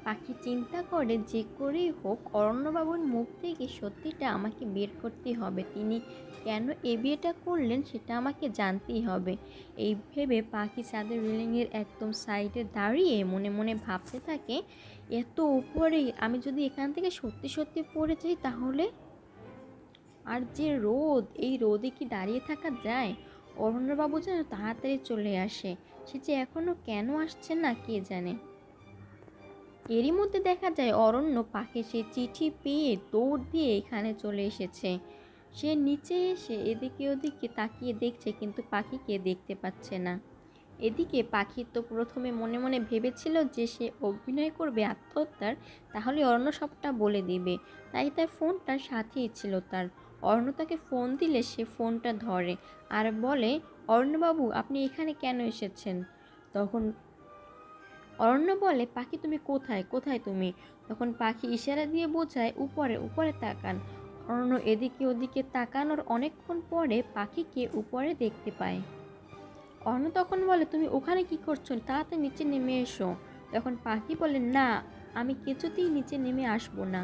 পাখি চিন্তা করে যে করেই হোক অরণ্যবাবুর মুখ থেকে সত্যিটা আমাকে বের করতে হবে। তিনি কেন এ বিয়েটা করলেন সেটা আমাকে জানতেই হবে। এই ভেবে পাখি ছাদের রেলিংয়ের একদম সাইডে দাঁড়িয়ে মনে মনে ভাবতে থাকে, এত উপরে আমি যদি এখান থেকে সত্যি সত্যি পড়ে যাই তাহলে? আর যে রোদ, এই রোদে কি দাঁড়িয়ে থাকা যায়? অরণ্যবাবু যেন তাড়াতাড়ি চলে আসে, সে যে এখনো কেন আসছে না কে জানে। এরই মধ্যে দেখা যায় অরণ্য পাখি সে চিঠি পেয়ে দৌড় দিয়ে এখানে চলে এসেছে। সে নিচে এসে এদিকে ওদিকে তাকিয়ে দেখছে কিন্তু পাখিকে দেখতে পাচ্ছে না। এদিকে পাখি তো প্রথমে মনে মনে ভেবেছিল যে সে অভিনয় করবে আত্মহত্যার, তাহলে অরণ্য সবটা বলে দিবে। তাই তার ফোনটা সাথেই ছিল তার। অরণ্য তাকে ফোন দিলে সে ফোনটা ধরে আর বলে, অরণ্যবাবু আপনি এখানে কেন এসেছেন? তখন অরণ্য বলে, পাখি তুমি কোথায়, কোথায় তুমি? তখন পাখি ইশারা দিয়ে বোঝায় উপরে, উপরে তাকান। অরণ্য এদিকে ওদিকে তাকানোর অনেকক্ষণ পরে পাখিকে উপরে দেখতে পায়। অরণ্য তখন বলে, তুমি ওখানে কি করছো? তাড়াতাড়ি নিচে নেমে এসো। তখন পাখি বলে, না, আমি কিছুতেই নিচে নেমে আসবো না।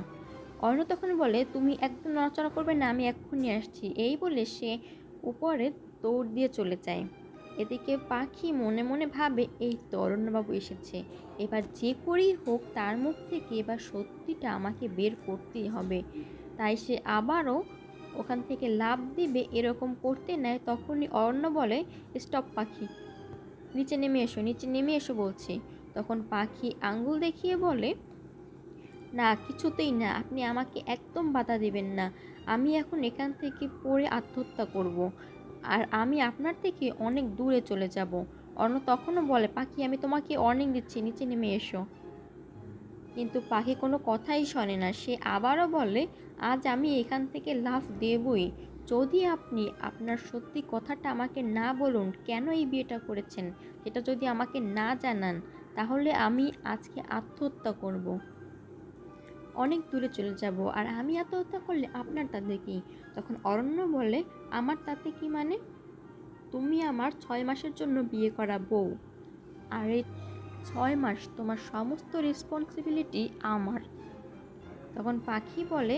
অরণ্য তখন বলে, তুমি একদম নড়াচড়া করবে না, আমি এক্ষুনি আসছি। এই বলে সে উপরে দৌড় দিয়ে চলে যায়। এদিকে পাখি মনে মনে ভাবে, এই তো অরণ্যবাবু এসেছে, এবার যে করেই হোক তার মুখ থেকে এবার সত্যিটা আমাকে বের করতেই হবে। তাই সে আবারও ওখান থেকে লাফ দিবে এরকম করতে নেয়, তখনই অরণ্য বলে, স্টপ পাখি, নিচে নেমে এসো, নিচে নেমে এসো বলছি। তখন পাখি আঙ্গুল দেখিয়ে বলে, না, কিছুতেই না, আপনি আমাকে একদম বাধা দেবেন না। আমি এখন এখান থেকে পড়ে আত্মহত্যা করব। আর আমি আপনার থেকে অনেক দূরে চলে যাব। অর্ণ তখনও বলে, পাখি আমি তোমাকে ওয়ার্নিং দিচ্ছি, নিচে নেমে এসো। কিন্তু পাখি কোনো কথাই শোনে না। সে আবারও বলে, আজ আমি এখান থেকে লাফ দেবই যদি আপনি আপনার সত্যি কথাটা আমাকে না বলুন, কেন এই বিয়েটা করেছেন সেটা যদি আমাকে না জানান, তাহলে আমি আজকে আত্মহত্যা করব, অনেক দূরে চলে যাব। আর আমি আত্মহত্যা করলে আপনার তাতে কি? তখন অরণ্য বলে, আমার তাতে কি মানে? তুমি আমার 6 মাসের জন্য বিয়ে করা বউ, আর এই 6 মাস তোমার সমস্ত রেসপন্সিবিলিটি আমার। তখন পাখি বলে,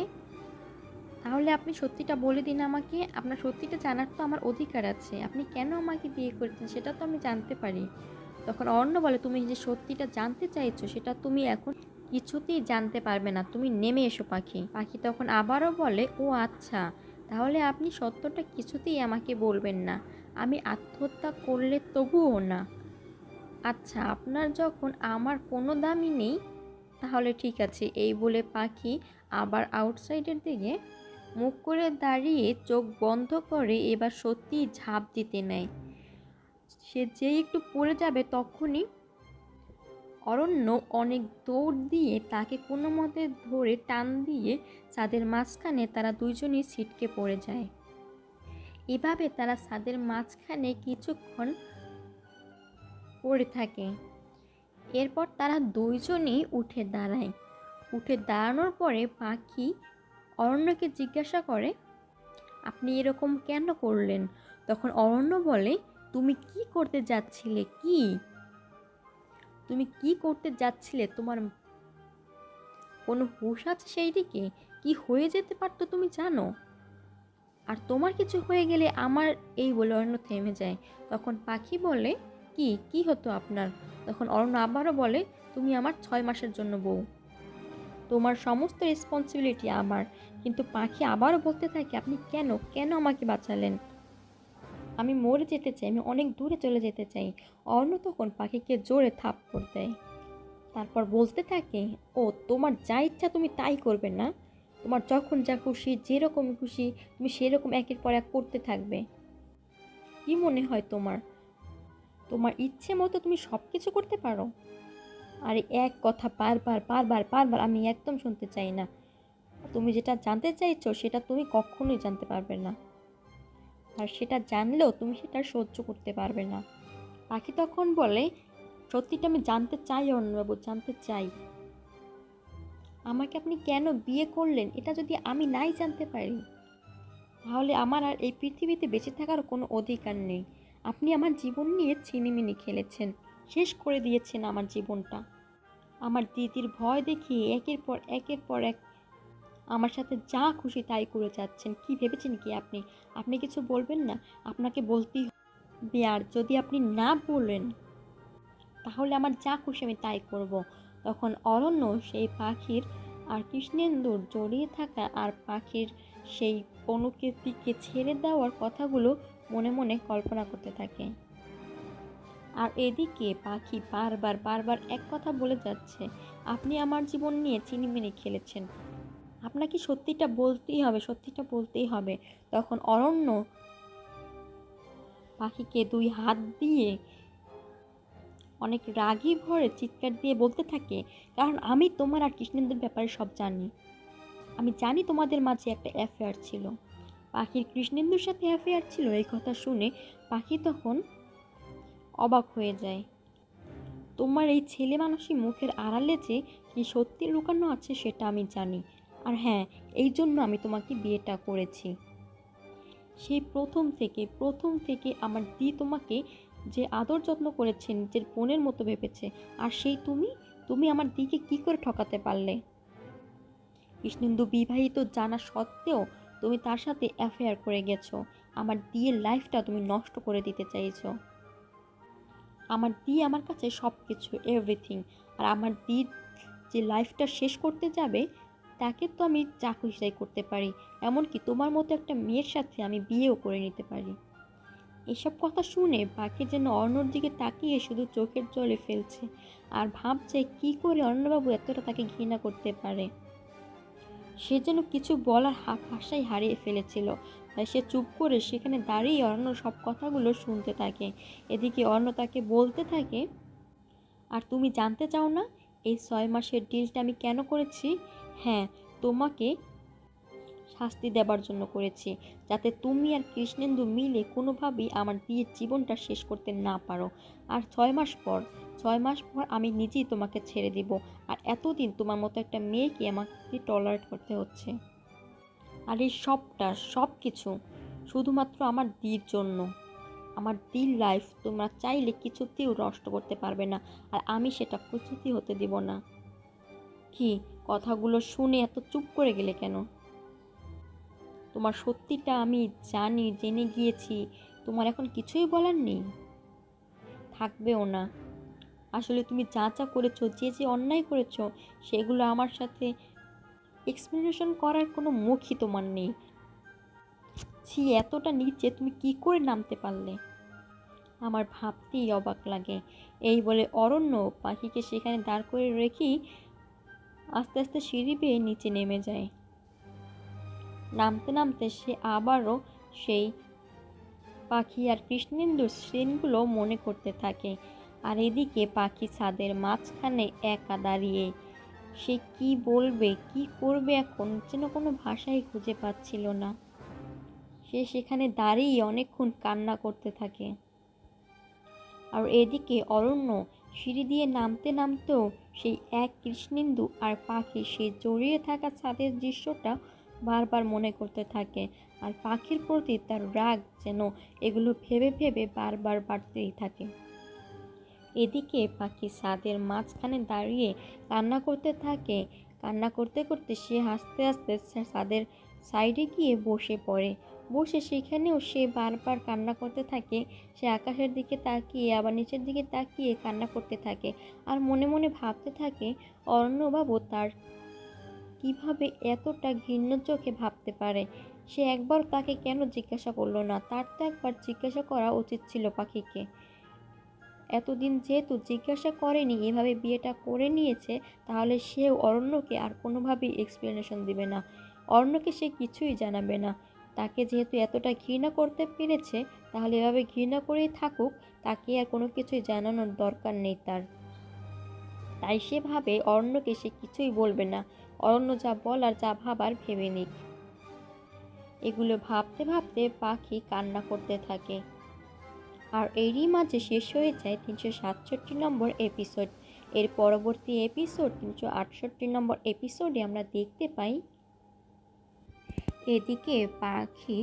তাহলে আপনি সত্যিটা বলে দিন আমাকে, আপনার সত্যিটা জানার তো আমার অধিকার আছে, আপনি কেন আমাকে বিয়ে করেছেন সেটা তো আমি জানতে পারি। তখন অরণ্য বলে, তুমি যে সত্যিটা জানতে চাইছো সেটা তুমি এখন কিছুতেই জানতে পারবে না, তুমি নেমে এসো পাখি। পাখি তখন আবারও বলে, ও আচ্ছা, তাহলে আপনি সত্যটা কিছুতেই আমাকে বলবেন না, আমি আত্মহত্যা করলে তবুও না? আচ্ছা, আপনার যখন আমার কোনো দামই নেই তাহলে ঠিক আছে। এই বলে পাখি আবার আউটসাইডের দিকে মুখ করে দাঁড়িয়ে চোখ বন্ধ করে এবার সত্যিই ঝাঁপ দিতে নেয়। সে যেই একটু পড়ে যাবে তখনই অরণ্য অনেক দৌড় দিয়ে তাকে কোনো মতে ধরে টান দিয়ে ছাদের মাঝখানে তারা দুইজনই ছিটকে পড়ে যায়। এভাবে তারা ছাদের মাঝখানে কিছুক্ষণ পড়ে থাকে। এরপর তারা দুইজনই উঠে দাঁড়ায়। উঠে দাঁড়ানোর পরে পাখি অরণ্যকে জিজ্ঞাসা করে, আপনি এরকম কেন করলেন? তখন অরণ্য বলে, তুমি কি করতে যাচ্ছিলে? তুমি কি করতে যাচ্ছিলে? তোমার কোনো হুঁশ আছে সেই দিকে? কি হয়ে যেতে পারতো তুমি জানো? আর তোমার কিছু হয়ে গেলে আমার, এই বলে অরণ্য থেমে যায়। তখন পাখি বলে, কি কি হতো আপনার? তখন অরণ্য আবারও বলে, তুমি আমার 6 মাসের জন্য বউ, তোমার সমস্ত রেসপন্সিবিলিটি আমার। কিন্তু পাখি আবারও বলতে থাকে, আপনি কেন কেন আমাকে বাঁচালেন? আমি মরে যেতে চাই, আমি অনেক দূরে চলে যেতে চাই। অরণ্য তখন পাখিকে জোরে থাপ্পড় দেয়। তারপর বলতে থাকে, ও তোমার যা ইচ্ছা তুমি তাই করবে না? তোমার যখন যা খুশি, যেরকম খুশি তুমি সেরকম একের পর এক করতে থাকবে? কি মনে হয় তোমার, তোমার ইচ্ছে মতো তুমি সব কিছু করতে পারো? আর এক কথা বারবার বারবার বারবার আমি একদম শুনতে চাই না। তুমি যেটা জানতে চাইছো সেটা তুমি কখনোই জানতে পারবে না, আর সেটা জানলেও তুমি সেটা সহ্য করতে পারবে না। পাখি তখন বলে, সত্যিটা আমি জানতে চাই অরণ্যবাবু, জানতে চাই। আমাকে আপনি কেন বিয়ে করলেন এটা যদি আমি নাই জানতে পারি, তাহলে আমার আর এই পৃথিবীতে বেঁচে থাকার কোনো অধিকার নেই। আপনি আমার জীবন নিয়ে ছিনিমিনি খেলেছেন, শেষ করে দিয়েছেন আমার জীবনটা। আমার দিদির ভয় দেখিয়ে একের পর এক আমার সাথে যা খুশি তাই করে যাচ্ছেন। কি ভেবেছেন কি আপনি? আপনি কিছু বলবেন না? আপনাকে বলতেই হবে। আর যদি আপনি না বলেন তাহলে আমার যা খুশি আমি তাই করব। তখন অরণ্য সেই পাখির আর কৃষ্ণেন্দুর জড়িয়ে থাকা আর পাখির সেই অনুকৃতিকে ছেড়ে দেওয়ার কথাগুলো মনে মনে কল্পনা করতে থাকে। আর এদিকে পাখি বারবার এক কথা বলে যাচ্ছে, আপনি আমার জীবন নিয়ে চিনিমিনি খেলেছেন, আপনাকে সত্যিটা বলতেই হবে। তখন অরণ্য পাখিকে দুই হাত দিয়ে অনেক রাগী ভরে চিৎকার দিয়ে বলতে থাকে, কারণ আমি তোমার আর কৃষ্ণেন্দুর ব্যাপারে সব জানি। আমি জানি তোমাদের মাঝে একটা অ্যাফেয়ার ছিল। পাখির কৃষ্ণেন্দুর সাথে অ্যাফেয়ার ছিল, এই কথা শুনে পাখি তখন অবাক হয়ে যায়। তোমার এই ছেলে মানুষই মুখের আড়ালে যে কি সত্যি লুকানো আছে সেটা আমি জানি। আর হ্যাঁ, এই জন্য আমি তোমাকে বিয়েটা করেছি। সেই প্রথম থেকে আমার দি তোমাকে যে আদর যত্ন করেছে, নিজের বোনের মতো ভেবেছে। আর সেই তুমি আমার দিকে কি করে ঠকাতে পারলে? কৃষ্ণেন্দু বিবাহিত জানা সত্ত্বেও তুমি তার সাথে অ্যাফেয়ার করে গেছো। আমার দিয়ের লাইফটা তুমি নষ্ট করে দিতে চাইছো। আমার দি আমার কাছে সব কিছু, এভরিথিং। আর আমার দির যে লাইফটা শেষ করতে যাবে তাকে তো আমি যা খুশি তাই করতে পারি। এমনকি তোমার মতো একটা মেয়ের সাথে আমি বিয়েও করে নিতে পারি। এসব কথা শুনে পাখি যেন অর্ণর দিকে তাকিয়ে শুধু চোখের জলে ফেলছে আর ভাবছে কি করে অর্ণবাবু এতটা তাকে ঘৃণা করতে পারে। সে যেন কিছু বলার ভাষাই হারিয়ে ফেলেছিল। তাই সে চুপ করে সেখানে দাঁড়িয়ে অর্ণ সব কথাগুলো শুনতে থাকে। এদিকে অর্ণ তাকে বলতে থাকে, আর তুমি জানতে চাও না এই 6 মাসের ডিলটা আমি কেন করেছি? হ্যাঁ, তোমাকে শাস্তি দেবার জন্য করেছি, যাতে তুমি আর কৃষ্ণেন্দু মিলে কোনোভাবেই আমার বিয়ের জীবনটা শেষ করতে না পারো। আর 6 মাস পর আমি নিজেই তোমাকে ছেড়ে দিব। আর এতদিন তোমার মতো একটা মেয়েকে আমাকে টলারেট করতে হচ্ছে। আর এই সব কিছু শুধুমাত্র আমার দির জন্য। আমার দিল লাইফ তোমরা চাইলে কিছুতেও নষ্ট করতে পারবে না, আর আমি সেটা কিছুতেই হতে দিব না। কি, কথাগুলো শুনে এত চুপ করে গেলে কেন? তোমার সত্যিটা আমি জেনে গিয়েছি, তোমার এখন কিছুই বলার নেই? থাকবেও না। আসলে তুমি যা করেছো, যে অন্যায় করেছো, সেগুলো আমার সাথে এক্সপ্লেনেশন করার কোনো মুখই তোমার নেই। ছি, এতটা নিচে তুমি কি করে নামতে পারলে? আমার ভাবতেই অবাক লাগে। এই বলে অরণ্য পাখিকে সেখানে দাঁড় করে রেখেই আস্তে আস্তে সিঁড়ি বেয়ে নিচে নেমে যায়। নামতে নামতে সে আবারও সেই পাখি আর কৃষ্ণেন্দুর সিনগুলো মনে করতে থাকে। আর এদিকে পাখি ছাদের মাঝখানে একা দাঁড়িয়ে, সে কি বলবে কি করবে এখন যেন কোনো ভাষাই খুঁজে পাচ্ছিল না। সে সেখানে দাঁড়িয়ে অনেকক্ষণ কান্না করতে থাকে। আর এদিকে অরণ্য সিঁড়ি দিয়ে নামতে নামতেও সেই এক কৃষ্ণেন্দু আর পাখি সেই জড়িয়ে থাকা ছাদের দৃশ্যটা বারবার মনে করতে থাকে। আর পাখির প্রতি তার রাগ যেন এগুলো ভেবে ভেবে বারবার বাড়তেই থাকে। এদিকে পাখি ছাদের মাঝখানে দাঁড়িয়ে কান্না করতে থাকে। কান্না করতে করতে সে আস্তে আস্তে ছাদের সাইডে গিয়ে বসে পড়ে। বসে সেখানেও সে বারবার কান্না করতে থাকে। সে আকাশের দিকে তাকিয়ে আবার নিচের দিকে তাকিয়ে কান্না করতে থাকে। আর মনে মনে ভাবতে থাকে, অরণ্যবাবু তার কিভাবে এতটা ঘৃণ্য চোখে ভাবতে পারে। সে একবার তাকে কেন জিজ্ঞাসা করলো না? তার তো একবার জিজ্ঞাসা করা উচিত ছিল পাখিকে। এতদিন যেহেতু জিজ্ঞাসা করেনি, এভাবে বিয়েটা করে নিয়েছে, তাহলে সেও অরণ্যকে আর কোনোভাবেই এক্সপ্লেনেশন দিবে না। অরণ্যকে সে কিছুই জানাবে না। তাকে যেহেতু এতটা ঘৃণা করতে পেরেছে, তাহলে এভাবে ঘৃণা করেই থাকুক, তাকে আর কোনো কিছুই জানানোর দরকার নেই তার। তাই সে ভাবে অরণ্যকে সে কিছুই বলবে না। অরণ্য যা বলার যা ভাবার ভেবে নিক। এগুলো ভাবতে ভাবতে পাখি কান্না করতে থাকে। আর এরই মাঝে শেষ হয়ে যায় 367 নম্বর এপিসোড। এর পরবর্তী এপিসোড 368 নম্বর এপিসোডে আমরা দেখতে পাই এদিকে পাখি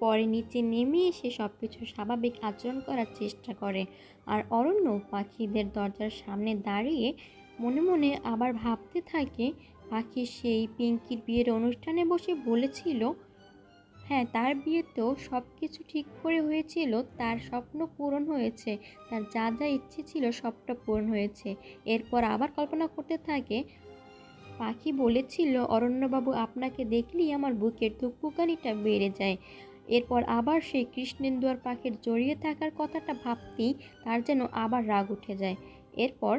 পরে নিচে নেমে এসে সব কিছু স্বাভাবিক আচরণ করার চেষ্টা করে। আর অরণ্য পাখিদের দরজার সামনে দাঁড়িয়ে মনে মনে আবার ভাবতে থাকে, পাখি সেই পিঙ্কির বিয়ের অনুষ্ঠানে বসে বলেছিল, হ্যাঁ তার বিয়েতেও সব কিছু ঠিক করে হয়েছিল, তার স্বপ্ন পূরণ হয়েছে, তার যা যা ইচ্ছে ছিল সবটা পূরণ হয়েছে। এরপর আবার কল্পনা করতে থাকে, পাখি বলেছিল, অরণ্যবাবু আপনাকে দেখলেই আমার বুকের ধুকপুকানিটা বেড়ে যায়। এরপর আবার সেই কৃষ্ণেন্দু আর পাখির জড়িয়ে থাকার কথাটা ভাবতেই তার যেন আবার রাগ উঠে যায়। এরপর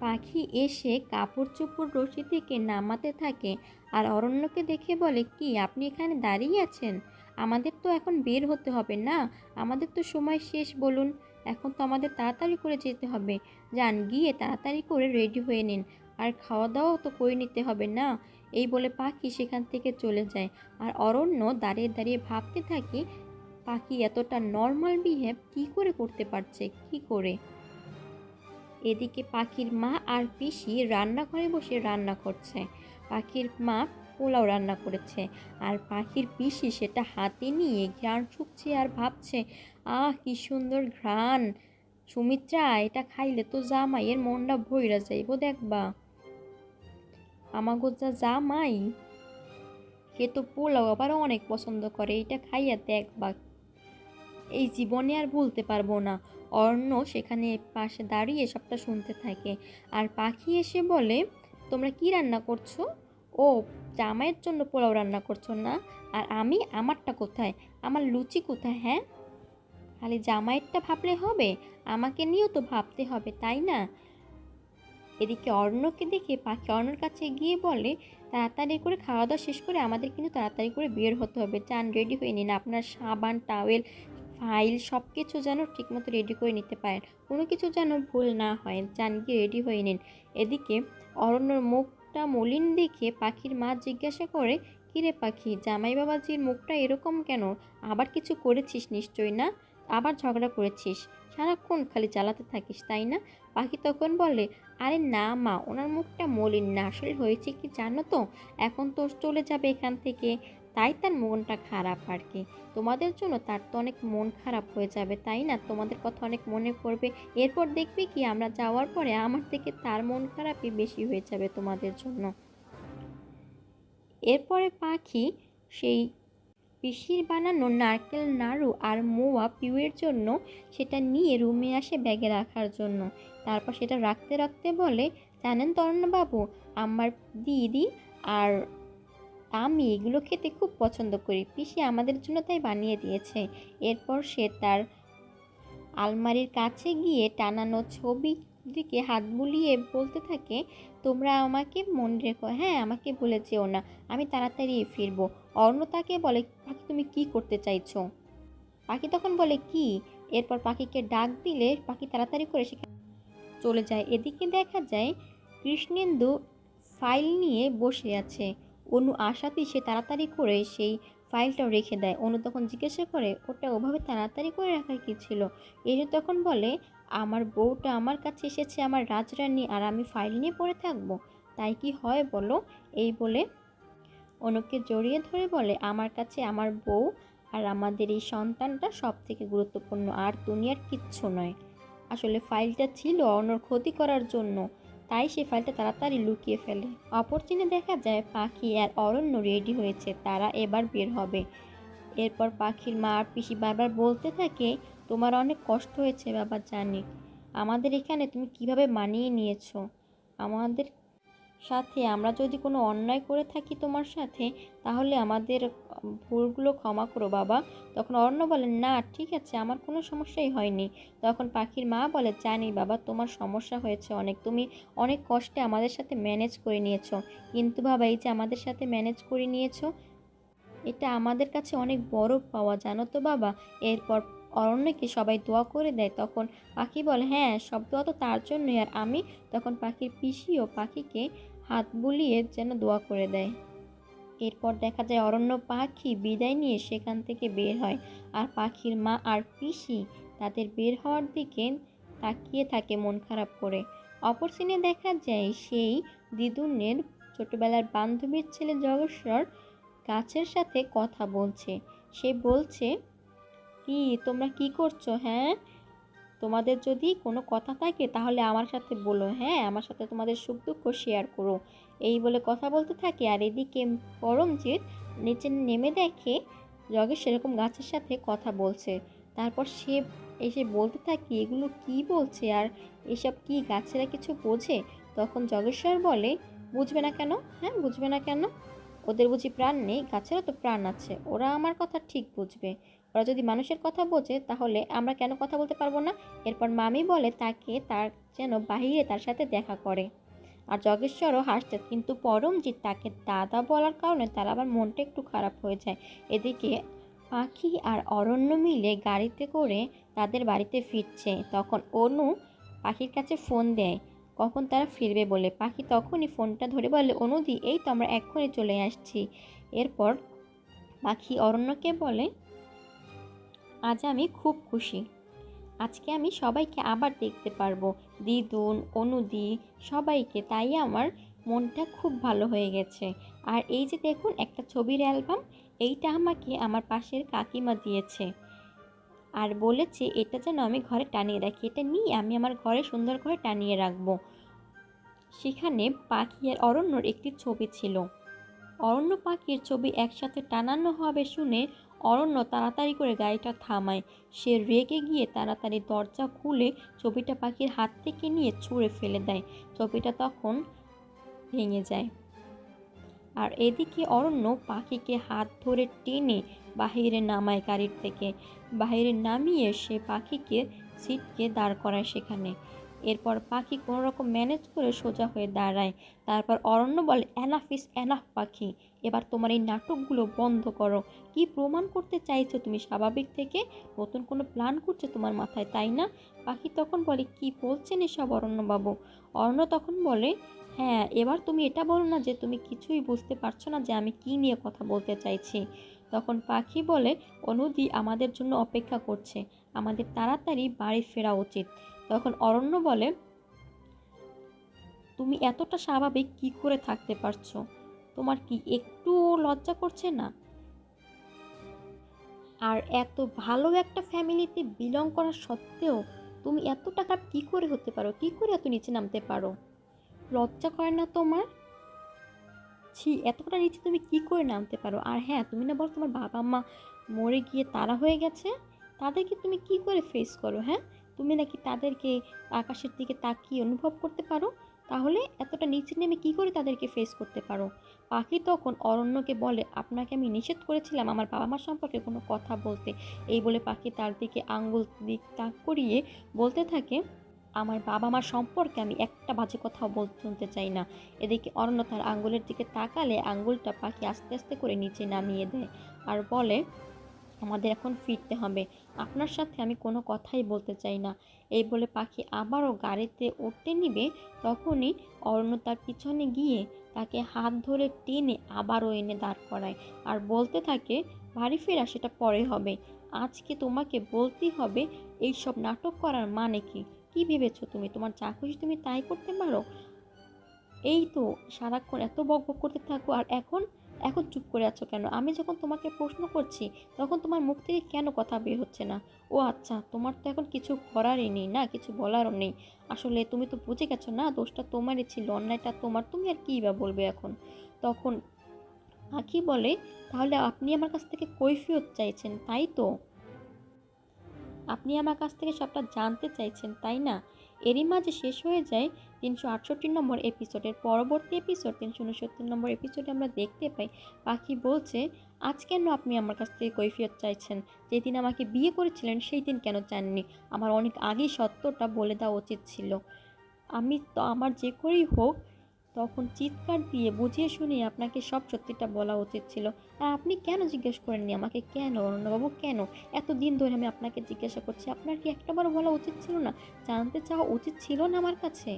পাখি এসে কাপড় চোপড় রশি থেকে নামাতে থাকে আর অরণ্যকে দেখে বলে, কি আপনি এখানে দাঁড়িয়ে আছেন? আমাদের তো এখন বের হতে হবে না, আমাদের তো সময় শেষ বলুন, এখন তো আমাদের তাড়াতাড়ি করে যেতে হবে। যান গিয়ে তাড়াতাড়ি করে রেডি হয়ে নিন, আর খাওয়া দাওয়াও তো করে নিতে হবে না। এই বলে পাখি সেখান থেকে চলে যায়। আর অরণ্য দাঁড়িয়ে দাঁড়িয়ে ভাবতে থাকে, পাখি এতটা নর্মাল বিহেভ কী করে করতে পারছে, কি করে। এদিকে পাখির মা আর পিসি রান্নাঘরে বসে রান্না করছে। পাখির মা পোলাও রান্না করেছে আর পাখির পিসি সেটা হাতে নিয়ে ঘ্রাণ শুকছে আর ভাবছে, আহ কি সুন্দর ঘ্রাণ, সুমিত্রা এটা খাইলে তো জামাইয়ের মনটা ভইরা যাইব দেখবা। আমাগো যা জামাই সে তো পোলাও আবার অনেক পছন্দ করে, এটা খাইয়া দেখবা, এই জীবনে আর ভুলতে পারবো না। অর্ণ সেখানে পাশে দাঁড়িয়ে সবটা শুনতে থাকে। আর পাখি এসে বলে, তোমরা কি রান্না করছো? ও, জামাইয়ের জন্য পোলাও রান্না করছো না? আর আমি, আমারটা কোথায়, আমার লুচি কোথায়? হ্যাঁ, খালি জামাইয়েরটা ভাবলে হবে, আমাকে নিয়েও তো ভাবতে হবে, তাই না? এদিকে অর্ণকে দেখে পাখি অর্ণর কাছে গিয়ে বলে, তাড়াতাড়ি করে খাওয়া দাওয়া শেষ করে আমাদের কিন্তু তাড়াতাড়ি করে বের হতে হবে, চান রেডি হয়ে নিন, আপনার সাবান টাওয়েল ফাইল সব কিছু যেন ঠিকমতো রেডি করে নিতে পারেন, কোনো কিছু যেন ভুল না হয়, চান গিয়ে রেডি হয়ে নিন। এদিকে অরণ্যর মুখটা মলিন দেখে পাখির মা জিজ্ঞাসা করে, কিরে পাখি, জামাই বাবাজির মুখটা এরকম কেন? আবার কিছু করেছিস নিশ্চয়ই, না আবার ঝগড়া করেছিস? সারাক্ষণ খালি জ্বালাতে থাকিস তাই না? পাখি তখন বলে, আরে না মা, ওনার মুখটা মলিন না, আসলে হয়েছে কি জানো তো, এখন তো চলে যাবে এখান থেকে, তাই তার মনটা খারাপ আর কি। তোমাদের জন্য তার তো অনেক মন খারাপ হয়ে যাবে তাই না, তোমাদের কথা অনেক মনে পড়বে, এরপর দেখবে কি আমরা যাওয়ার পরে আমার থেকে তার মন খারাপই বেশি হয়ে যাবে তোমাদের জন্য। এরপরে পাখি সেই পিসির বানানো নারকেল নাড়ু আর মোয়া পিউয়ের জন্য সেটা নিয়ে রুমে আসে ব্যাগে রাখার জন্য। তারপর সেটা রাখতে রাখতে বলে, জানেন তরণ্যবাবু, আমার দিদি আর আমি এগুলো খেতে খুব পছন্দ করি, পিসি আমাদের জন্য তাই বানিয়ে দিয়েছে। এরপর সে তার আলমারির কাছে গিয়ে টানানো ছবি দিকে হাত বুলিয়ে বলতে থাকে, তোমরা আমাকে মনে রেখো, হ্যাঁ আমাকে ভুলে যেও না, আমি তাড়াতাড়ি ফিরবো। অর্ণ তাকে বলে, পাখি তুমি কি করতে চাইছো? পাখি তখন বলে, কি? এরপর পাখিকে ডাক দিলে পাখি তাড়াতাড়ি করে সেখানে চলে যায়। এদিকে দেখা যায় কৃষ্ণেন্দু ফাইল নিয়ে বসে আছে। অনু আসাতেই সে তাড়াতাড়ি করে সেই ফাইলটাও রেখে দেয়। অনু তখন জিজ্ঞাসা করে, ওটা ওভাবে তাড়াতাড়ি করে রাখার কি ছিল? এসে তখন বলে, আমার বউটা আমার কাছে এসেছে, আমার রাজরানী, আর আমি ফাইল নিয়ে পড়ে থাকবো, তাই কি হয় বলো? এই বলে অনুকে জড়িয়ে ধরে বলে, আমার কাছে আমার বউ আর আমাদের এই সন্তানটা সব থেকে গুরুত্বপূর্ণ, আর দুনিয়ার কিচ্ছু নয়। আসলে ফাইলটা ছিল অন্যর ক্ষতি করার জন্য, তাই সে ফাইলটা তাড়াতাড়ি লুকিয়ে ফেলে। অপর চিনে দেখা যায় পাখি আর অরণ্য রেডি হয়েছে, তারা এবার বের হবে। এরপর পাখির মা আর পিসি বারবার বলতে থাকে, তোমার অনেক কষ্ট হয়েছে বাবা জানি, আমাদের এখানে তুমি কিভাবে মানিয়ে নিয়েছো আমাদের সাথে, আমরা যদি কোনো অন্যায় করে থাকি তোমার সাথে, তাহলে আমাদের ভুলগুলো ক্ষমা করো বাবা। তখন অরণ্য বলেন, না ঠিক আছে, আমার কোনো সমস্যাই হয়নি। তখন পাখির মা বলে, জানি বাবা তোমার সমস্যা হয়েছে অনেক, তুমি অনেক কষ্টে আমাদের সাথে ম্যানেজ করে নিয়েছো, কিন্তু বাবা এই যে আমাদের সাথে ম্যানেজ করে নিয়েছো, এটা আমাদের কাছে অনেক বড় পাওয়া জানো তো বাবা। এরপর অরণ্যকে সবাই দোয়া করে দেয়। তখন পাখি বলে, হ্যাঁ সব দোয়া তো তার জন্যই, আর আমি। তখন পাখির পিসিও পাখিকে হাত বুলিয়ে যেন দোয়া করে দেয়। এরপর দেখা যায় অরণ্য পাখি বিদায় নিয়ে সেখান থেকে বের হয়, আর পাখির মা আর পিসি তাদের বের হওয়ার দিকে তাকিয়ে থাকে মন খারাপ করে। অপর সিনে দেখা যায় সেই দিদুনের ছোটবেলার বান্ধবীর ছেলে জগস্বর গাছের সাথে কথা বলছে। সে বলছে, কি তোমরা কি করছো? হ্যাঁ, তোমাদের যদি কোনো কথা থাকে তাহলে আমার সাথে বলো, হ্যাঁ, আমার সাথে তোমাদের সুখ দুঃখ শেয়ার করো। এই বলে কথা বলতে থাকে। আর এদিকে পরমজিৎ নিচে নেমে দেখে জগেশ সেরকম গাছের সাথে কথা বলছে। তারপর সে এসে বলতে থাকে, এগুলো কি বলছে আর এসব কি গাছেরা কিছু বোঝে? তখন জগেশ্বর বলে, বুঝবে না কেন? হ্যাঁ, বুঝবে না কেন? ওদের বুঝি প্রাণ নেই? গাছেরও তো প্রাণ আছে, ওরা আমার কথা ঠিক বুঝবে। ওরা যদি মানুষের কথা বোঝে তাহলে আমরা কেন কথা বলতে পারবো না? এরপর মামি বলে তাকে তার যেন বাহিরে তার সাথে দেখা করে। আর যজ্ঞেশ্বরও হাসছে, কিন্তু পরমজিৎ তাকে দাদা বলার কারণে তার আবার মনটা একটু খারাপ হয়ে যায়। এদিকে পাখি আর অরণ্য মিলে গাড়িতে করে তাদের বাড়িতে ফিরছে। তখন অনু পাখির কাছে ফোন দেয় কখন তারা ফিরবে বলে। পাখি তখনই ফোনটা ধরে বলে, অনুদি, এই তো আমরা এক্ষুনি চলে আসছি। এরপর পাখি অরণ্যকে বলে, আজ আমি খুব খুশি, আজকে আমি সবাইকে আবার দেখতে পারবো, দিদুন, অনুদি, সবাইকে, তাই আমার মনটা খুব ভালো হয়ে গেছে। আর এই যে দেখুন একটা ছবির অ্যালবাম, এইটা আমাকে আমার পাশের কাকিমা দিয়েছে আর বলেছে এটা যেন আমি ঘরে টানিয়ে রাখি, এটা নিয়ে আমি আমার ঘরে সুন্দর করে টানিয়ে রাখবো। সেখানে পাখি আর অরণ্যর একটি ছবি ছিল। অরণ্য পাখির ছবি একসাথে টানানো হবে শুনে অরণ্য তাড়াতাড়ি করে গাড়িটা থামায়। সে রেগে গিয়ে তাড়াতাড়ি দরজা খুলে ছবিটা পাখির হাত থেকে নিয়ে ছুঁড়ে ফেলে দেয়। ছবিটা তখন ভেঙে যায়। আর এদিকে অরণ্য পাখিকে হাত ধরে টেনে বাহিরে নামায় গাড়ির থেকে। বাহিরে নামিয়ে সে পাখিকে সিটকে দাঁড় করায় সেখানে। এরপর পাখি কোনো রকম ম্যানেজ করে সোজা হয়ে দাঁড়ায়। তারপর অরণ্য বলে, এনাফ ইস এনাফ পাখি, এবার তোমার এই নাটকগুলো বন্ধ করো। কি প্রমাণ করতে চাইছো তুমি স্বাভাবিক থেকে? নতুন কোনো প্ল্যান করছে তোমার মাথায়, তাই না? পাখি তখন বলে, কি বলছেন এসব অরণ্যবাবু? অরণ্য তখন বলে, হ্যাঁ, এবার তুমি এটা বলো না যে তুমি কিছুই বুঝতে পারছো না যে আমি কি নিয়ে কথা বলতে চাইছি। তখন পাখি বলে, অনুদি আমাদের জন্য অপেক্ষা করছে, আমাদের তাড়াতাড়ি বাড়ি ফেরা উচিত। তখন অরণ্য বলে, তুমি এতটা স্বাভাবিক কি করে থাকতে পারছো? তোমার কি একটু লজ্জা করছে না? আর এত ভালো একটা ফ্যামিলিতে বিলং করা সত্ত্বেও তুমি এত টাকা কি করে হতে পারো? কি করে এত নিচে নামতে পারো? লজ্জা করে না তোমার? ছি, এতটা নিচে তুমি কি করে নামতে পারো? আর হ্যাঁ, তুমি না বলো তোমার বাবা মা মরে গিয়ে তারা হয়ে গেছে, তাদেরকে তুমি কি করে ফেস করো? হ্যাঁ, তুমি নাকি তাদেরকে আকাশের দিকে তাকিয়ে অনুভব করতে পারো, তাহলে এতটা নিচে নেমে কি করে তাদেরকে ফেস করতে পারো? পাখি তখন অরণ্যকে বলে, আপনাকে আমি নিষেধ করেছিলাম আমার বাবা মা সম্পর্কে কোনো কথা বলতে। এই বলে পাখি তার দিকে আঙ্গুল দিক তাক করিয়ে বলতে থাকে, আমার বাবা মা সম্পর্কে আমি একটা বাজে কথাও শুনতে চাই না। এদিকে অরণ্য তার আঙ্গুলের দিকে তাকালে আঙ্গুলটা পাখি আস্তে আস্তে করে নিচে নামিয়ে দেয় আর বলে, আমাদের এখন ফিরতে হবে, আপনার সাথে আমি কোনো কথাই বলতে চাই না। এই বলে পাখি আবারও গাড়িতে উঠতে নিবে, তখনই অরণ্য তার পিছনে গিয়ে তাকে হাত ধরে টেনে আবারও এনে দাঁড় করায় আর বলতে থাকে, বাড়ি ফেরা সেটা পরে হবে, আজকে তোমাকে বলতেই হবে এই সব নাটক করার মানে কি। কি ভেবেছো তুমি তোমার যা খুশি তুমি তাই করতে পারো? এই তো সারাক্ষণ এত বকবক করতে থাকো, আর এখন এখন চুপ করে আছো কেন? আমি যখন তোমাকে প্রশ্ন করছি তখন তোমার মুখ থেকে কেন কথা বের হচ্ছে না? ও আচ্ছা, তোমার তো এখন কিছু করারই নেই না, কিছু বলারও নেই। আসলে তুমি তো বুঝে গেছো না, দোষটা তোমারই ছিল, অন্যায়টা তোমার, তুমি আর কী বা বলবে এখন? তখন পাখি বলে, তাহলে আপনি আমার কাছ থেকে কৈফিয়ত চাইছেন, তাই তো? আপনি আমার কাছ থেকে সবটা জানতে চাইছেন, তাই না? এরই মাঝে শেষ হয়ে যায় 368 নম্বর এপিসোডের পরবর্তী এপিসোড 369 নম্বর এপিসোডে আমরা দেখতে পাই পাখি বলছে, আজ কেন আপনি আমার কাছ থেকে কৈফিয়ত চাইছেন? যেদিন আমাকে বিয়ে করেছিলেন সেই দিন কেন চাননি? আমার অনেক আগেই সত্যটা বলে দেওয়া উচিত ছিল। আমি তো আমার যে করেই হোক তখন চিৎকার দিয়ে বুঝিয়ে শুনিয়ে আপনাকে সব সত্যিটা বলা উচিত ছিল। আর আপনি কেন জিজ্ঞেস করেননি আমাকে? কেন অরণ্যবাবু, কেন? এতদিন ধরে আমি আপনাকে জিজ্ঞাসা করছি, আপনার কি একটাবারও বলা উচিত ছিল না? জানতে চাওয়া উচিত ছিল না আমার কাছে?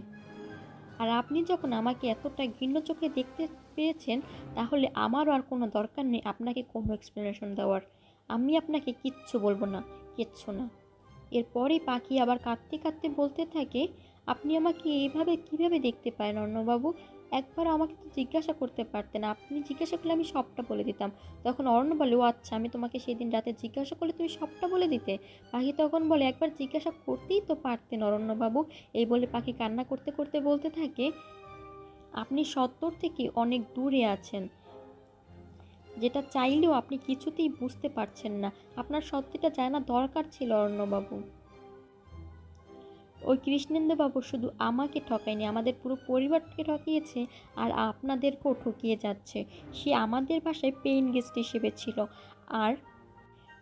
আর আপনি যখন আমাকে এতটা ঘৃণ্য চোখে দেখতে পেয়েছেন, তাহলে আমারও আর কোনো দরকার নেই আপনাকে কোনো এক্সপ্লেনেশন দেওয়ার। আমি আপনাকে কিচ্ছু বলবো না, কিচ্ছু না। এরপরই পাখি আবার কাঁদতে কাঁদতে বলতে থাকে, আপনি আমাকে এইভাবে কিভাবে দেখতে পারেন অর্ণবাবু? একবার আমাকে তো জিজ্ঞাসা করতে পারতেন। আপনি জিজ্ঞাসা করলে আমি সবটা বলে দিতাম। তখন অরণ্য বলে, ও আচ্ছা, আমি তোমাকে সেদিন রাতে জিজ্ঞাসা করলে তুমি সবটা বলে দিতে? পাখি তখন বলে, একবার জিজ্ঞাসা করতেই তো পারতেন অরণ্যবাবু। এই বলে পাখি কান্না করতে করতে বলতে থাকে, আপনি সত্তর থেকে অনেক দূরে আছেন, যেটা চাইলেও আপনি কিছুতেই বুঝতে পারছেন না। আপনার সত্যিটা জানা দরকার ছিল অরণ্যবাবু। ওই কৃষ্ণেন্দুবাবু শুধু আমাকে ঠকায়নি, আমাদের পুরো পরিবারকে ঠকিয়েছে, আর আপনাদেরকেও ঠকিয়ে যাচ্ছে। সে আমাদের বাসায় পেইন গেস্ট হিসেবে ছিল, আর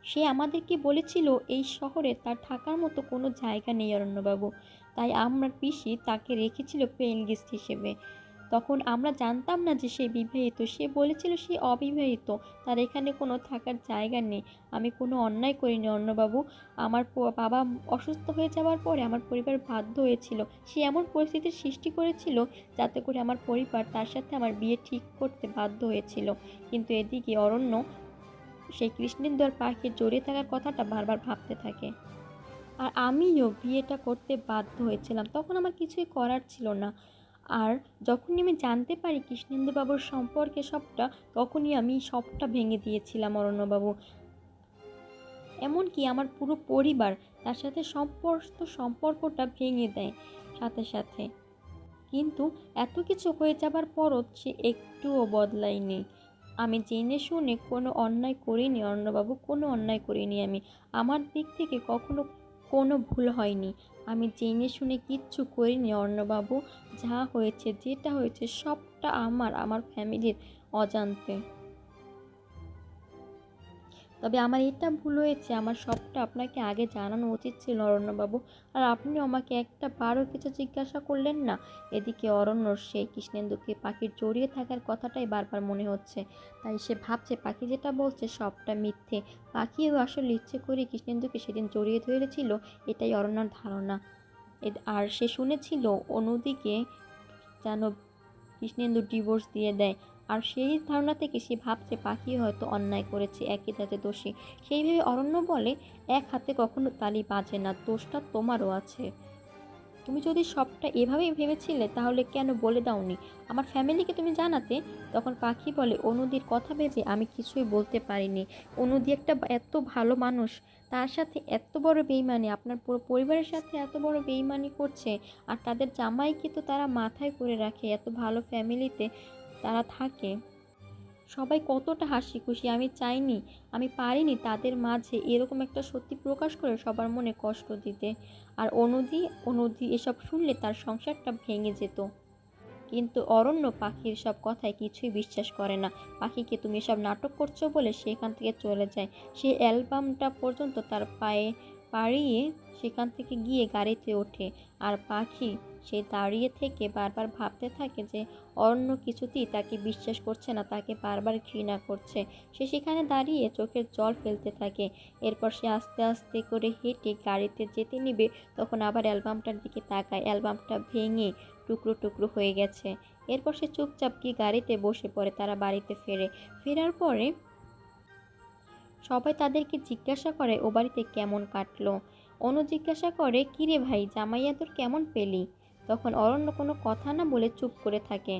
সে আমাদেরকে বলেছিল এই শহরে তার থাকার মতো কোনো জায়গা নেই অরণ্যবাবু। তাই আমার পিসি তাকে রেখেছিল পেইন গেস্ট হিসেবে। তখন আমরা জানতাম না যে সে বিবাহিত। সে বলেছিল সে অবিবাহিত, তার এখানে কোনো থাকার জায়গা নেই। আমি কোনো অন্যায় করিনি অর্ণবাবু। আমার বাবা অসুস্থ হয়ে যাওয়ার পরে আমার পরিবার বাধ্য হয়েছিল, সে এমন পরিস্থিতির সৃষ্টি করেছিল যাতে করে আমার পরিবার তার সাথে আমার বিয়ে ঠিক করতে বাধ্য হয়েছিল। কিন্তু এদিকে অরণ্য সেই কৃষ্ণেন্দু আর পাখির জড়িয়ে থাকার কথাটা বারবার ভাবতে থাকে। আর আমিও বিয়েটা করতে বাধ্য হয়েছিলাম, তখন আমার কিছুই করার ছিল না। আর যখনই আমি জানতে পারি কৃষ্ণেন্দুবাবুর সম্পর্কে সবটা, তখনই আমি সবটা ভেঙে দিয়েছিলাম অরণ্যবাবু। এমনকি আমার পুরো পরিবার তার সাথে সম্পর্কটা ভেঙে দেয় সাথে সাথে। কিন্তু এত কিছু হয়ে যাবার পরও সে একটুও বদলায়নি। আমি জেনে শুনে কোনো অন্যায় করিনি অর্ণবাবু, কোনো অন্যায় করিনি আমি। আমার দিক থেকে কখনো কোনো ভুল হয়নি। আমি জেনে শুনে কিচ্ছু করিনি অর্ণবাবু। যা হয়েছে, যেটা হয়েছে, সবটা আমার ফ্যামিলির অজান্তে। তবে আমার এটা ভুল হয়েছে, আমার সবটা আপনাকে আগে জানানো উচিত ছিল অরণ্যবাবু। আর আপনিও আমাকে একটা বারও কিছু জিজ্ঞাসা করলেন না। এদিকে অরণ্যর সেই কৃষ্ণেন্দুকে পাখির জড়িয়ে থাকার কথাটাই বারবার মনে হচ্ছে। তাই সে ভাবছে পাখি যেটা বলছে সবটা মিথ্যে। পাখিও আসলে ইচ্ছে করে কৃষ্ণেন্দুকে সেদিন জড়িয়ে ধরেছিল, এটাই অরণ্যর ধারণা। আর সে শুনেছিল অন্যদিকে যেন কৃষ্ণেন্দু ডিভোর্স দিয়ে দেয়। আর সেই ধারণা থেকে সে ভাবছে পাখি হয়তো অন্যায় করেছে, একই তাতে দোষী। সেই ভেবে অরণ্য বলে, এক হাতে কখনো তালি বাজে না, দোষটা তোমারও আছে। তুমি যদি সবটা এভাবেই ভেবেছিলে তাহলে কেন বলে দাওনি, আমার ফ্যামিলিকে তুমি জানাতে। তখন পাখি বলে, অনুদির কথা ভেবে আমি কিছুই বলতে পারিনি। অনুদি একটা এত ভালো মানুষ, তার সাথে এত বড় বেইমানি, আপনার পুরো পরিবারের সাথে এত বড় বেইমানি করছে। আর তাদের জামাইকে তো তারা মাথায় করে রাখে, এত ভালো ফ্যামিলিতে তারা থাকে, সবাই কতটা হাসি খুশি। আমি পারিনি তাদের মাঝে এরকম একটা সত্যি প্রকাশ করে সবার মনে কষ্ট দিতে। আর অনুদি এসব শুনলে তার সংসারটা ভেঙে যেত। কিন্তু অরণ্য পাখির সব কথায় কিছুই বিশ্বাস করে না। পাখিকে তুমি সব নাটক করছো বলে সেখান থেকে চলে যায়। সে অ্যালবামটা পর্যন্ত তার পায়ে পাড়িয়ে সেখান থেকে গিয়ে গাড়িতে ওঠে। আর পাখি সে দাঁড়িয়ে থেকে বারবার ভাবতে থাকে যে অরণ্য কিছুতেই তাকে বিশ্বাস করছে না, তাকে বারবার ঘৃণা করছে। সে সেখানে দাঁড়িয়ে চোখের জল ফেলতে থাকে। এরপর সে আস্তে আস্তে করে হেঁটে গাড়িতে যেতে নিবে, তখন আবার অ্যালবামটার দিকে তাকায়। অ্যালবামটা ভেঙে টুকরো টুকরো হয়ে গেছে। এরপর সে চুপচাপ গিয়ে গাড়িতে বসে পড়ে। তারা বাড়িতে ফেরার পরে সবাই তাদেরকে জিজ্ঞাসা করে ও বাড়িতে কেমন কাটলো। অনু জিজ্ঞাসা করে, কিরে ভাই, জামাইয়া তোর কেমন পেলি? তখন অরণ্য কোনো কথা না বলে চুপ করে থাকে।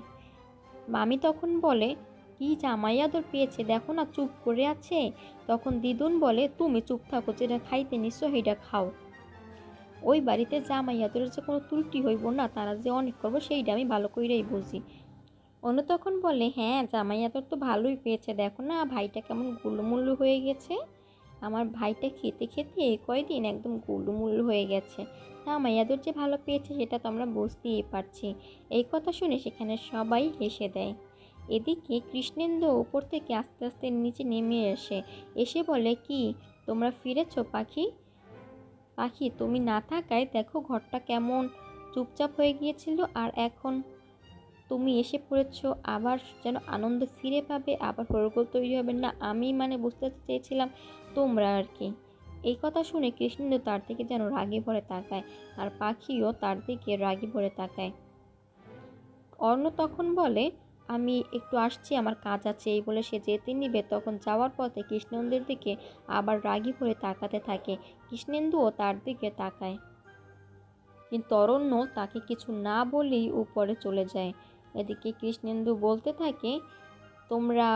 মামি তখন বলে, কি জামাইয়া তোর পেয়েছে, দেখো না চুপ করে আছে। তখন দিদুন বলে, তুমি চুপ থাকো, যেটা খাইতে নিশ্চয় সেইটা খাও। ওই বাড়িতে জামাইয়াদের যে কোনো ত্রুটি হইব না, তারা যে অনেক করবো সেইটা আমি ভালো কইরাই বুঝি। অনু তখন বলে, হ্যাঁ জামাইয়াদের তো ভালোই পেয়েছে, দেখো না ভাইটা কেমন গুলুমুল্লু হয়ে গেছে। আমার ভাইটা খেতে খেতে এই কয়দিন একদম গুলুমুল্লু হয়ে গেছে। জামাইয়াদের যে ভালো পেয়েছে সেটা তো আমরা বুঝতেই পারছি। এই কথা শুনে সেখানে সবাই হেসে দেয়। এদিকে কৃষ্ণেন্দু উপর থেকে আস্তে আস্তে নিচে নেমে এসে বলে, কি তোমরা ফিরেছো পাখি? পাখি তুমি না থাকায় দেখো ঘরটা কেমন চুপচাপ হয়ে গিয়েছিল, আর এখন তুমি এসে পড়েছো, আবার যেন আনন্দ ফিরে পাবে, আবার হরগোল তৈরি হবে না, আমি বুঝতে চেয়েছিলাম তোমরা আর কি। এই কথা শুনে কৃষ্ণেন্দু তার দিকে যেন রাগে ভরে তাকায়, আর পাখিও তার দিকে রাগে ভরে তাকায়। অর্ণ তখন বলে, আমি একটু আসছি, আমার কাজ আছে। এই বলে সে যেতে নিবে, তখন যাওয়ার পথে কৃষ্ণেন্দুর দিকে আবার রাগি ভরে তাকাতে থাকে। কৃষ্ণেন্দুও তার দিকে তাকায়। কিন্তু অরণ্য তাকে কিছু না বলেই উপরে চলে যায়। এদিকে কৃষ্ণেন্দু বলতে থাকে, তোমরা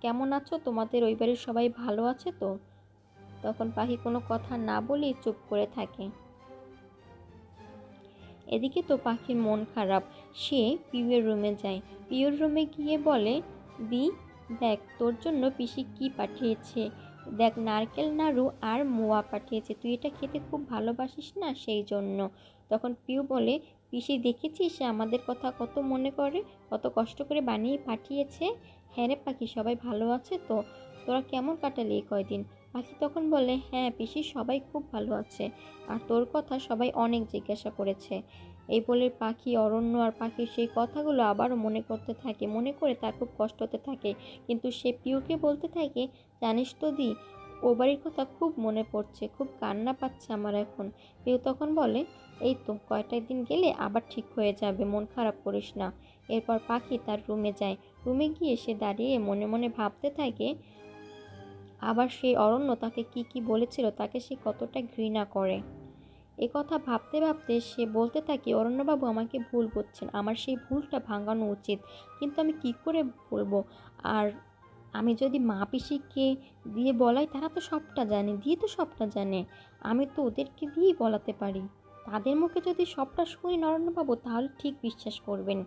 কেমন আছো? তোমাদের ওই বাড়ির সবাই ভালো আছে তো? তখন পাখি কোনো কথা না বলেই চুপ করে থাকে। এদিকে তো পাখির মন খারাপ, সে পিউয়ের রুমে যায়। পিউর রুমে গিয়ে বলে, দি দেখ তোর জন্য পিসি কি পাঠিয়েছে, দেখ নারকেল নাড়ু আর মোয়া পাঠিয়েছে, তুই এটা খেতে খুব ভালোবাসিস না সেই জন্য। তখন পিউ বলে, পিসি দেখেছিস সে আমাদের কথা কত মনে করে, কত কষ্ট করে বানিয়ে পাঠিয়েছে। হ্যাঁ রে পাখি, সবাই ভালো আছে তো? তোরা কেমন কাটালি এই কয়দিন? পাখি তখন বলে, হ্যাঁ পিসি সবাই খুব ভালো আছে, আর তোর কথা সবাই অনেক জিজ্ঞাসা করেছে। এই বলে পাখি অরণ্য আর পাখির সেই কথাগুলো আবারও মনে করতে থাকে, মনে করে তার খুব কষ্ট হতে থাকে। কিন্তু সে পিউকে বলতে থাকে, জানিস তো দি, ও বাড়ির কথা খুব মনে পড়ছে, খুব কান্না পাচ্ছে আমার এখন। পিউ তখন বলে, এই তো কয়টা দিন গেলে আবার ঠিক হয়ে যাবে, মন খারাপ করিস না। এরপর পাখি তার রুমে যায়। রুমে গিয়ে সে দাঁড়িয়ে মনে মনে ভাবতে থাকে, আবার সেই অরণ্য তাকে কি কি বলেছিল, তাকে সে কতটা ঘৃণা করে। এ কথা ভাবতে ভাবতে সে বলতে থাকে, অরণ্যবাবু আমাকে ভুল বুঝছেন, আমার সেই ভুলটা ভাঙানো উচিত, কিন্তু আমি কি করে বলবো? আর আমি যদি মা পিসিকে দিয়ে বলাই, তারা তো সবটা জানে, দিয়ে তো সবটা জানে, আমি তো ওদেরকে দিয়েই বলাতে পারি। তাদের মুখে যদি সবটা শুনি অরণ্যবাবু, তাহলে ঠিক বিশ্বাস করবেন।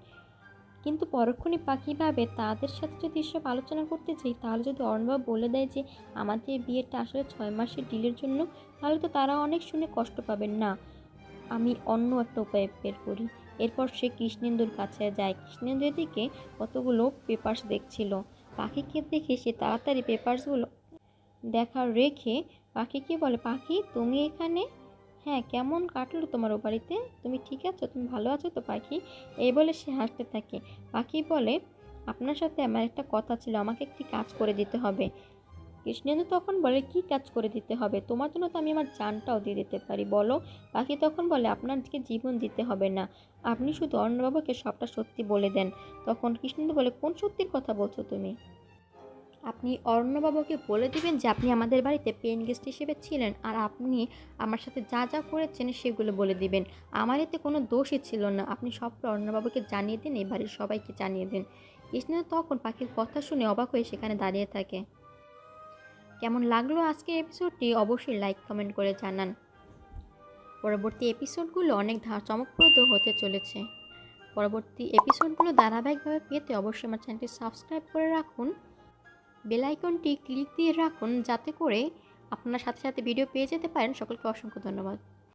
কিন্তু পরক্ষণে পাখি ভাবে, তাদের সাথে যদি এসব আলোচনা করতে চাই, তাহলে যদি অর্ণব বলে দেয় যে আমাদের বিয়েটা আসলে 6 মাসের ডিলের জন্য, তাহলে তো তারা অনেক শুনে কষ্ট পাবেন না। আমি অন্য একটা উপায় বের করি। এরপর সে কৃষ্ণেন্দুর কাছে যায়। কৃষ্ণেন্দু এদিকে কতগুলো পেপার্স দেখছিল। পাখিকে দেখে সে তাড়াতাড়ি পেপার্সগুলো দেখা রেখে পাখিকে বলে, পাখি তুমি এখানে? হ্যাঁ, কেমন কাটলো তোমার ও বাড়িতে? তুমি ঠিক আছো? তুমি ভালো আছো তো পাখি? এই বলে সে হাসতে থাকে। পাখি বলে, আপনার সাথে আমার একটা কথা ছিল, আমাকে একটি কাজ করে দিতে হবে। কৃষ্ণেন্দু তখন বলে, কি কাজ করে দিতে হবে? তোমার জন্য তো আমি আমার জানটাও দিয়ে দিতে পারি, বলো। পাখি তখন বলে, আপনাকে জীবন দিতে হবে না, আপনি শুধু অর্ণবাবুকে সবটা সত্যি বলে দেন। তখন কৃষ্ণেন্দু বলে, কোন সত্যির কথা বলছো তুমি? আপনি অরণ্যবাবুকে বলে দিবেন যে আপনি আমাদের বাড়িতে পেইং গেস্ট হিসেবে ছিলেন, আর আপনি আমার সাথে যা যা করেছেন সেগুলো বলে দিবেন। আমার এতে কোনো দোষই ছিল না, আপনি সবটা অরণ্যবাবুকে জানিয়ে দিন, এই বাড়ির সবাইকে জানিয়ে দিন। কৃষ্ণ তখন পাখির কথা শুনে অবাক হয়ে সেখানে দাঁড়িয়ে থাকে। কেমন লাগলো আজকের এপিসোডটি অবশ্যই লাইক কমেন্ট করে জানান। পরবর্তী এপিসোডগুলো অনেক চমকপ্রদ হতে চলেছে। পরবর্তী এপিসোডগুলো ধারাবাহিকভাবে পেতে অবশ্যই আমার চ্যানেলটি সাবস্ক্রাইব করে রাখুন, বেল আইকনটি ক্লিক দিয়ে রাখুন, যাতে করে আপনার সাথে সাথে ভিডিও পেয়ে যেতে পারেন। সকলকে অসংখ্য ধন্যবাদ।